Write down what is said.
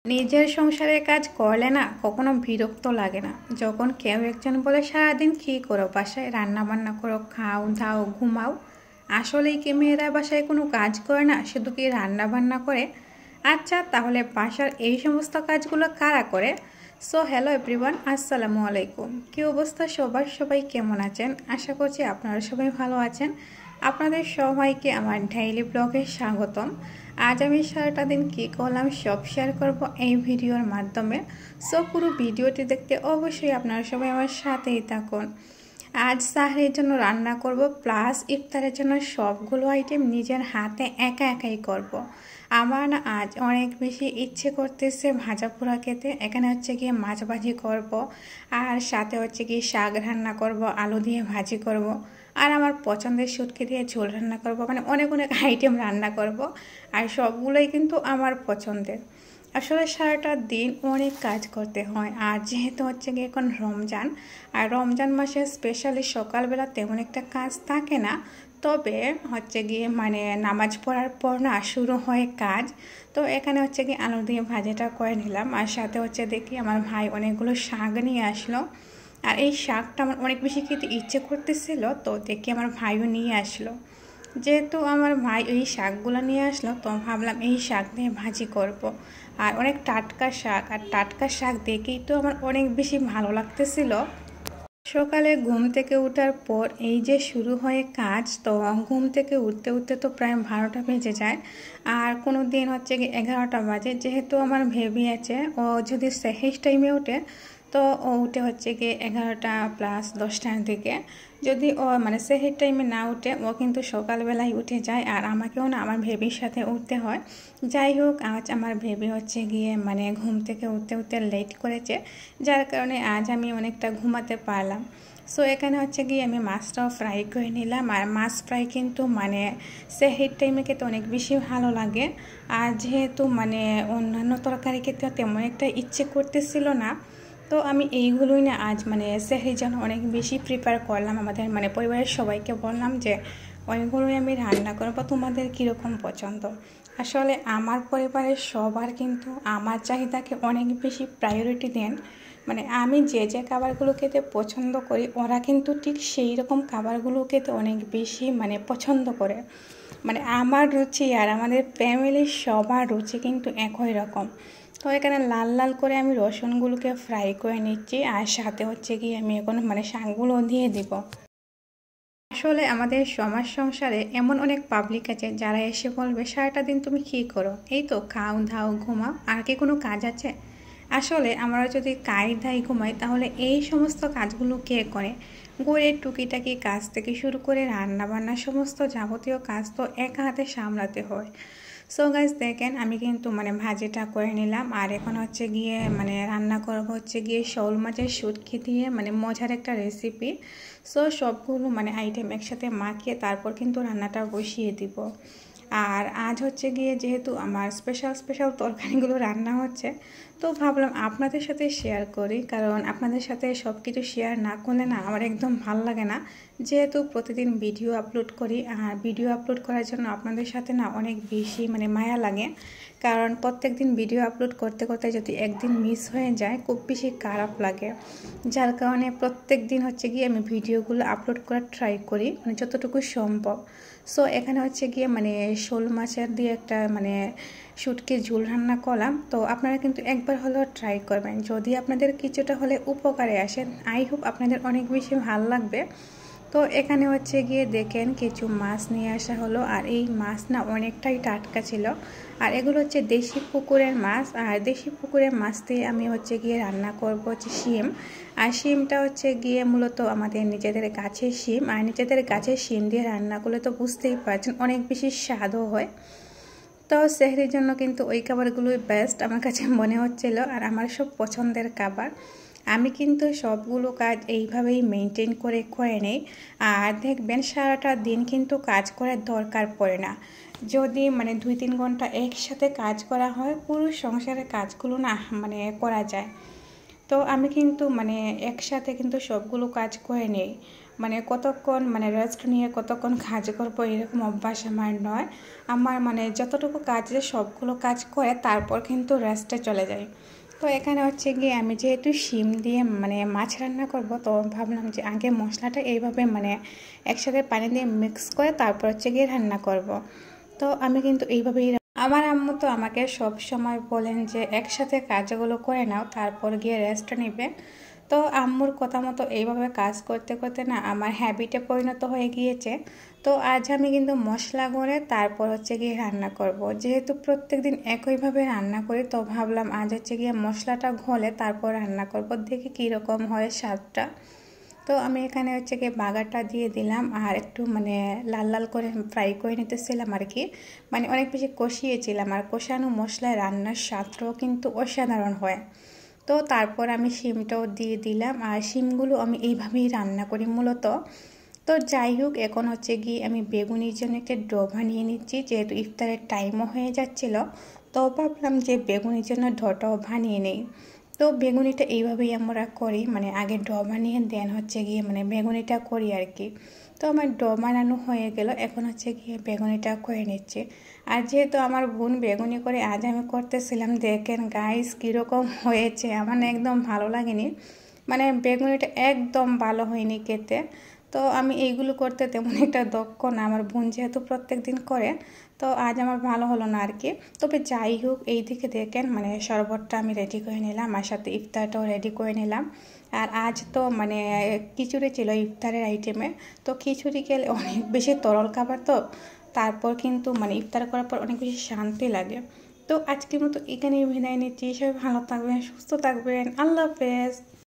নিজের সংসারের কাজ করলে না কখনো বিরক্ত লাগে না। যখন কেউ একজন বলে সারাদিন কী করো, বাসায় রান্না বান্না করো, খাও দাও ঘুমাও। আসলেই কি মেয়েরা বাসায় কোনো কাজ করে না, শুধু কি রান্না বান্না করে? আচ্ছা, তাহলে বাসার এই সমস্ত কাজগুলো কারা করে? সো হ্যালো এভরিওয়ান, আসসালামু আলাইকুম। কী অবস্থা সবাই কেমন আছেন? আশা করছি আপনারা সবাই ভালো আছেন। আপনাদের সবাইকে আমার ডেইলি ব্লগে স্বাগতম। আজ আমি সারাটা দিন কী করলাম সব শেয়ার করব এই ভিডিওর মাধ্যমে। সো পুরো ভিডিওটি দেখতে অবশ্যই আপনারা সবাই আমার সাথেই থাকুন। আজ সাহরির জন্য রান্না করব, প্লাস ইফতারের জন্য সবগুলো আইটেম নিজের হাতে একাই করব। আমার না আজ অনেক বেশি ইচ্ছে করতেছে ভাজা পোড়া খেতে। এখানে হচ্ছে গিয়ে মাছ ভাজি করব, আর সাথে হচ্ছে গিয়ে শাক রান্না করব, আলু দিয়ে ভাজি করব, আর আমার পছন্দের শুটকি দিয়ে ঝোল রান্না করব। মানে অনেক আইটেম রান্না করব, আর সবগুলোই কিন্তু আমার পছন্দের। আসলে সারাটা দিন অনেক কাজ করতে হয়, আর যেহেতু হচ্ছে গিয়ে এখন রমজান, আর রমজান মাসে স্পেশালি সকালবেলা তেমন একটা কাজ থাকে না। তবে হচ্ছে গিয়ে মানে নামাজ পড়ার পর না শুরু হয় কাজ। তো এখানে হচ্ছে গিয়ে আলু দিয়ে ভাজিটা করে নিলাম, আর সাথে হচ্ছে দেখি আমার ভাই অনেকগুলো শাক নিয়ে আসলো। আর এই শাকটা আমার অনেক বেশি খেতে ইচ্ছে করতেছিল, তো দেখি আমার ভাইও নিয়ে আসলো। যেহেতু আমার ভাই এই শাকগুলো নিয়ে আসলো, তো ভাবলাম এই শাক দিয়ে ভাজি করব। আর অনেক টাটকা শাক, আর টাটকা শাক দেখেই তো আমার অনেক বেশি ভালো লাগতেছিল। সকালে ঘুম থেকে ওঠার পর এই যে শুরু হয় কাজ, তো ঘুম থেকে উঠতে তো প্রায় 12টা বেজে যায়। আর কোনো দিন হচ্ছে কি 11টা বাজে। যেহেতু আমার বেবি আছে, ও যদি সেহেজ টাইমে ওঠে তো ও উঠে হচ্ছে কি 11টা প্লাস 10টার দিকে। যদি ও মানে সেহেজ টাইমে না উঠে, ও কিন্তু সকালবেলায় উঠে যায়, আর আমাকেও না আমার বেবির সাথে উঠতে হয়। যাই হোক, আজ আমার বেবি হচ্ছে গিয়ে মানে ঘুম থেকে উঠতে লেট করেছে, যার কারণে আজ আমি অনেকটা ঘুমাতে পারলাম। সো এখানে হচ্ছে গিয়ে আমি মাছটাও ফ্রাই করে নিলাম। আর মাছ ফ্রাই কিন্তু মানে সেহের টাইমে খেতে অনেক বেশি ভালো লাগে। আর যেহেতু মানে অন্যান্য তরকারি খেতে তেমন একটা ইচ্ছে করতেছিল না, তো আমি এইগুলোই না আজ মানে সেহের জন্য অনেক বেশি প্রিপেয়ার করলাম। আমাদের মানে পরিবারের সবাইকে বললাম যে অনেকগুলোই আমি রান্না করবো, তোমাদের কীরকম পছন্দ। আসলে আমার পরিবারের সবার কিন্তু আমার চাহিদাকে অনেক বেশি প্রায়োরিটি দেন। মানে আমি যে খাবারগুলো খেতে পছন্দ করি, ওরা কিন্তু ঠিক সেই রকম খাবারগুলো খেতে অনেক বেশি মানে পছন্দ করে। মানে আমার রুচি আর আমাদের ফ্যামিলির সবার রুচি কিন্তু একই রকম। তো এখানে লাল লাল করে আমি রসুনগুলোকে ফ্রাই করে নিচ্ছি, আর সাথে হচ্ছে কি আমি এখন মানে শাকগুলো দিয়ে দিব। আসলে আমাদের সমাজ সংসারে এমন অনেক পাবলিক আছে যারা এসে বলবে সারাটা দিন তুমি কী করো, এই তো খাও দাও ঘুমাও, আর কি কোনো কাজ আছে? আসলে আমরা যদি খাই দাই ঘুমাই, তাহলে এই সমস্ত কাজগুলো কে করে? ঘরের টুকিটাকি কাজ থেকে শুরু করে রান্না বান্না সমস্ত যাবতীয় কাজ তো একা হাতে সামলাতে হয়। সো গাইস দেখেন, আমি কিন্তু মানে ভাজিটা করে নিলাম, আর এখন হচ্ছে গিয়ে মানে রান্না করবো হচ্ছে গিয়ে শোল মাছের শুটকি দিয়ে মানে মজার একটা রেসিপি। সো সবগুলো মানে আইটেম একসাথে মাখিয়ে তারপর কিন্তু রান্নাটা বসিয়ে দিব। আর আজ হচ্ছে গিয়ে যেহেতু আমার স্পেশাল তরকারিগুলো রান্না হচ্ছে, তো ভাবলাম আপনাদের সাথে শেয়ার করি, কারণ আপনাদের সাথে সব কিছু শেয়ার না করলে না আমার একদম ভাল লাগে না। যেহেতু প্রতিদিন ভিডিও আপলোড করি, আর ভিডিও আপলোড করার জন্য আপনাদের সাথে না অনেক বেশি মানে মায়া লাগে। কারণ প্রত্যেক দিন ভিডিও আপলোড করতে যদি একদিন মিস হয়ে যায়, খুব বেশি খারাপ লাগে। যার কারণে প্রত্যেক দিন হচ্ছে গিয়ে আমি ভিডিওগুলো আপলোড করার ট্রাই করি, মানে যতটুকু সম্ভব। সো এখানে হচ্ছে গিয়ে মানে শোল মাছের দিয়ে একটা মানে শুটকির ঝোল রান্না করলাম। তো আপনারা কিন্তু একবার হলেও ট্রাই করবেন, যদি আপনাদের কিছুটা হলে উপকারে আসেন। আই হোপ আপনাদের অনেক বেশি ভালো লাগবে। তো এখানে হচ্ছে গিয়ে দেখেন কিছু মাছ নিয়ে আসা হলো, আর এই মাছ না অনেকটাই টাটকা ছিল। আর এগুলো হচ্ছে দেশি পুকুরের মাছ, আর দেশি পুকুরের মাছ দিয়ে আমি হচ্ছে গিয়ে রান্না করব হচ্ছে শিম। আর শিমটা হচ্ছে গিয়ে মূলত আমাদের নিজেদের গাছের শিম, আর নিজেদের গাছের শিম দিয়ে রান্না করলে তো বুঝতেই পারছেন অনেক বেশি স্বাদও হয়। তো সেহরির জন্য কিন্তু ওই খাবারগুলোই বেস্ট আমার কাছে মনে হচ্ছিল, আর আমার সব পছন্দের খাবার। আমি কিন্তু সবগুলো কাজ এইভাবেই মেনটেন করে নেই। আর দেখবেন সারাটা দিন কিন্তু কাজ করার দরকার পড়ে না। যদি মানে 2-3 ঘন্টা একসাথে কাজ করা হয়, পুরো সংসারের কাজগুলো না মানে করা যায়। তো আমি কিন্তু মানে একসাথে কিন্তু সবগুলো কাজ করে নেই, মানে কতক্ষণ মানে রেস্ট নিয়ে কতক্ষণ কাজ করবো এরকম অভ্যাস আমার নয়। আমার মানে যতটুকু কাজ সবগুলো কাজ করে তারপর কিন্তু রেস্টে চলে যায়। তো এখানে হচ্ছে গিয়ে আমি যেহেতু শিম দিয়ে মানে মাছ রান্না করব, তো ভাবলাম যে আগে মশলাটা এইভাবে মানে একসাথে পানি দিয়ে মিক্স করে তারপর হচ্ছে গিয়ে রান্না করব। তো আমি কিন্তু এইভাবেই, আমার আম্মু তো আমাকে সব সময় বলেন যে একসাথে কাজগুলো করে নাও তারপর গিয়ে রেস্ট নেবে। তো আম্মুর কথা মতো এইভাবে কাজ করতে করতে না আমার হ্যাবিটে পরিণত হয়ে গিয়েছে। তো আজ আমি কিন্তু মশলা করে তারপর হচ্ছে গিয়ে রান্না করব। যেহেতু প্রত্যেক দিন একইভাবে রান্না করি, তো ভাবলাম আজ হচ্ছে গিয়ে মশলাটা ঘোলে তারপর রান্না করব, দেখি কীরকম হয় স্বাদটা। তো আমি এখানে হচ্ছে গিয়ে বাগারটা দিয়ে দিলাম আর একটু মানে লাল লাল করে ফ্রাই করে নিতেছিলাম আর কি, মানে অনেক বেশি কষিয়েছিলাম। আর কষানো মশলায় রান্নার স্বাদটাও কিন্তু অসাধারণ হয়। তো তারপর আমি শিমটাও দিয়ে দিলাম, আর শিমগুলো আমি এইভাবেই রান্না করি মূলত। তো যাই হোক, এখন হচ্ছে গিয়ে আমি বেগুনির জন্য একটা ডো বানিয়ে নিচ্ছি, যেহেতু ইফতারের টাইমও হয়ে যাচ্ছিলো। তো ভাবলাম যে বেগুনির জন্য ডোটাও বানিয়ে নেই। তো বেগুনিটা এইভাবেই আমরা করি, মানে আগে ডো বানিয়ে দেন হচ্ছে গিয়ে মানে বেগুনিটা করি আর কি। তো আমার ডো বানানো হয়ে গেল, এখন হচ্ছে গিয়ে বেগুনিটা করে নিচ্ছে। আর যেহেতু আমার বোন বেগুনি করে আজ আমি করতেছিলাম, দেখেন গাইস কীরকম হয়েছে, আমার না একদম ভালো লাগেনি, মানে বেগুনিটা একদম ভালো হয়নি খেতে। তো আমি এইগুলো করতে তেমন একটা দক্ষ না, আমার বোন যেহেতু প্রত্যেক দিন করে, তো আজ আমার ভালো হলো না আর কি। তবে যাই হোক, এই দিকে দেখেন মানে শরবতটা আমি রেডি করে নিলাম, আর সাথে ইফতারটাও রেডি করে নিলাম। আর আজ তো মানে খিচুড়ি ছিল ইফতারের আইটেমে। তো খিচুড়ি খেলে অনেক বেশি তরল খাবার, তো তারপর কিন্তু মানে ইফতার করার পর অনেক বেশি শান্তি লাগে। তো আজকের মতো এখানেই বিদায় নিচ্ছি, সবাই ভালো থাকবেন, সুস্থ থাকবেন, আল্লাহ হাফেজ।